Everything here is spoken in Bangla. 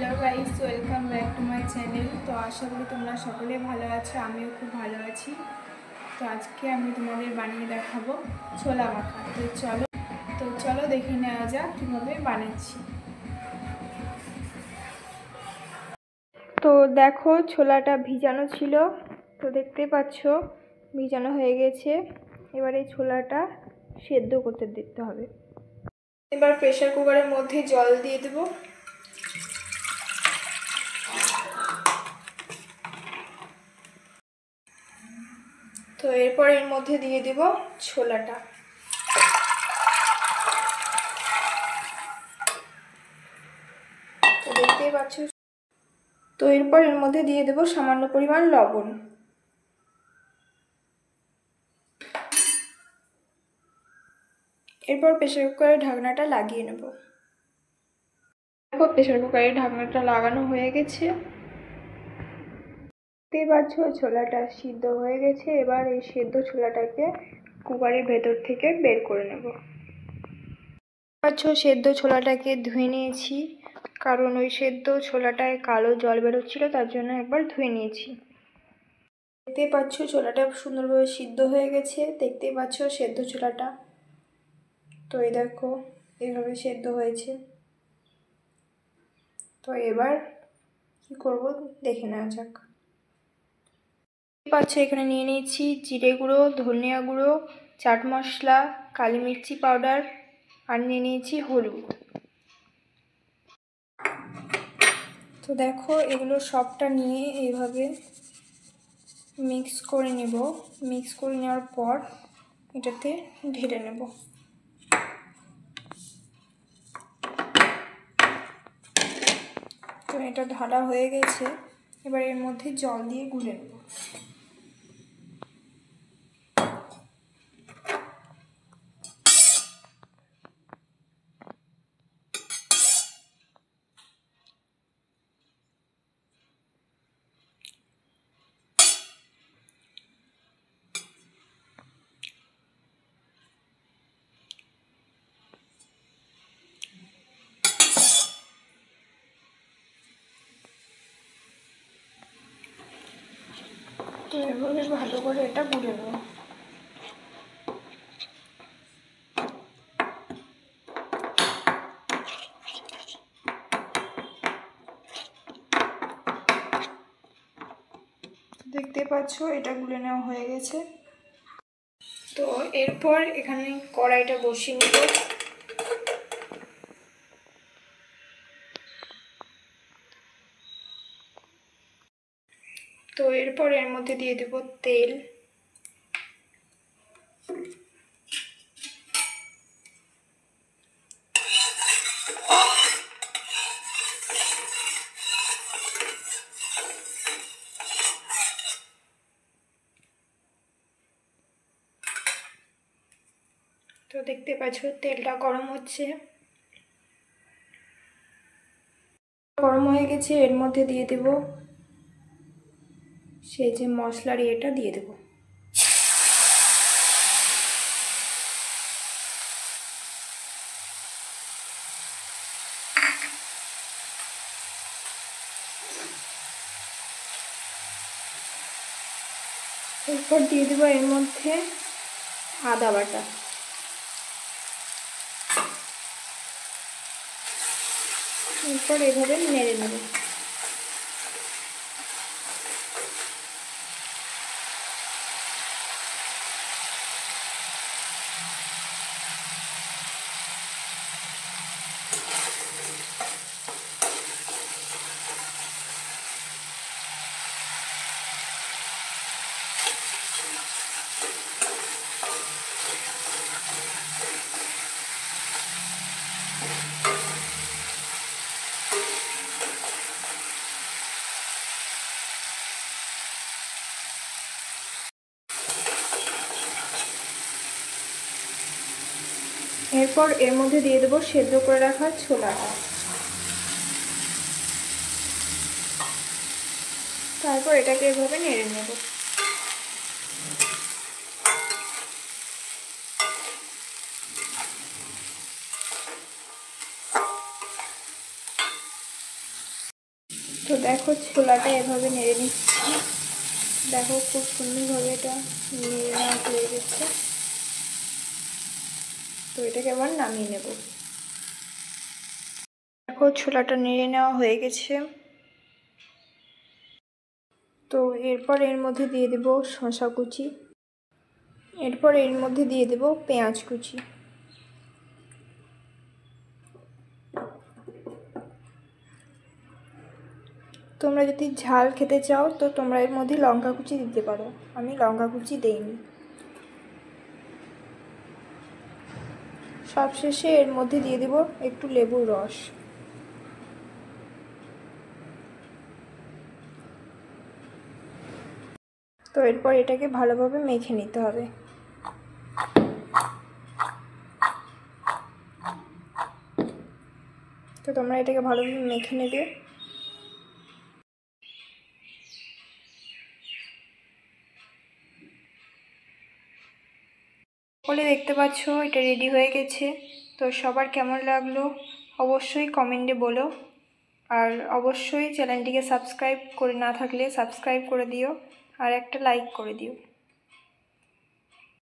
Hello guys, welcome back to my channel. তো আশা করি তোমরা সকলে ভালো আছো, আমিও খুব ভালো আছি। তো আজকে আমি তোমাদের বানিয়ে দেখাবো ছোলা মাখা। তো চলো দেখে নেওয়া যাক কীভাবে বানাচ্ছি। তো দেখো, ছোলাটা ভিজানো ছিল, তো দেখতেই পাচ্ছ ভিজানো হয়ে গেছে। এবার এই ছোলাটা সেদ্ধ করতে দিতে হবে। এবার প্রেসার কুকারের মধ্যে জল দিয়ে দেবো। তো এরপর এর মধ্যে দিয়ে দেব ছোলাটা। তো দেখতেই পাচ্ছ। তো এরপর এর মধ্যে দিয়ে দেব সামান্য পরিমাণ লবণ। এরপর প্রেসার কুকারের ঢাকনাটা লাগিয়ে নেব। দেখো, প্রেসার কুকারের ঢাকনাটা লাগানো হয়ে গেছে। দেখতেই পাচ্ছ ছোলাটা সিদ্ধ হয়ে গেছে। এবার এই সেদ্ধ ছোলাটাকে কুকারের ভেতর থেকে বের করে নেব। পাচ্ছ সেদ্ধ ছোলাটাকে ধুয়ে নিয়েছি, কারণ ওই সেদ্ধ ছোলাটায় কালো জল বেরোচ্ছিল, তার জন্য একবার ধুয়ে নিয়েছি। দেখতেই পাচ্ছ ছোলাটা সুন্দরভাবে সিদ্ধ হয়ে গেছে। দেখতেই পাচ্ছ সেদ্ধ ছোলাটা। তো এই দেখো এইভাবে সেদ্ধ হয়েছে। তো এবার কি করব দেখে নেওয়া যাক। পাচ্ছ এখানে নিয়ে নিয়েছি জিরে গুঁড়ো, ধনিয়া গুঁড়ো, চাট মশলা, কালি মির্চি পাউডার, আর নিয়ে নিয়েছি হলুদ। তো দেখো এগুলো সবটা নিয়ে এইভাবে মিক্স করে নেব। মিক্স করে নেওয়ার পর এটাতে ঢেলে নেব। তো এটা ঢালা হয়ে গেছে। এবার এর মধ্যে জল দিয়ে গুলে নেব। তো এভাবে ভালো করে এটা গুলে নেব। দেখতে পাচ্ছ এটা গুলে নেওয়া হয়ে গেছে। তো এরপর এখানে কড়াইটা বসিয়ে নেব। তো এরপর এর মধ্যে দিয়ে দেব তেল। তো দেখতে পাচ্ছ তেলটা গরম হচ্ছে। গরম হয়ে গেছে, এর মধ্যে দিয়ে দেব সেই যে মশলার এটা দিয়ে দেব। এরপর দিয়ে দেব এর মধ্যে আদা বাটা। এরপর এভাবে নেড়ে নেব। এরপর এর মধ্যে দিয়ে দেবো সেদ্ধ করে রাখা ছোলাটা। তারপর এটাকে এভাবে নেড়ে নেব। তো দেখো ছোলাটা এভাবে নেড়ে নিচ্ছি, দেখো খুব সুন্দরভাবে এটা নেড়ে নেওয়া হয়ে গেছে। তো এটাকে আবার নামিয়ে নেব। দেখো ছোলাটা নেড়ে নেওয়া হয়ে গেছে। তো এরপর এর মধ্যে দিয়ে দেব শসা কুচি, এরপর এর মধ্যে দিয়ে দেব পেঁয়াজ কুচি। তোমরা যদি ঝাল খেতে চাও তো তোমরা এর মধ্যে লঙ্কা কুচি দিতে পারো, আমি লঙ্কা কুচি দেইনি। সবশেষে এর মধ্যে দিয়ে দেব একটু লেবুর রস। তো এরপর এটাকে ভালোভাবে মেখে নিতে হবে। তো তোমরা এটাকে ভালোভাবে মেখে নেবে। বলে দেখতে পাচ্ছ এটা রেডি হয়ে গেছে। তো সবার কেমন লাগলো অবশ্যই কমেন্টে বলো, আর অবশ্যই চ্যানেলটিকে সাবস্ক্রাইব করে না থাকলে সাবস্ক্রাইব করে দিও, আর একটা লাইক করে দিও।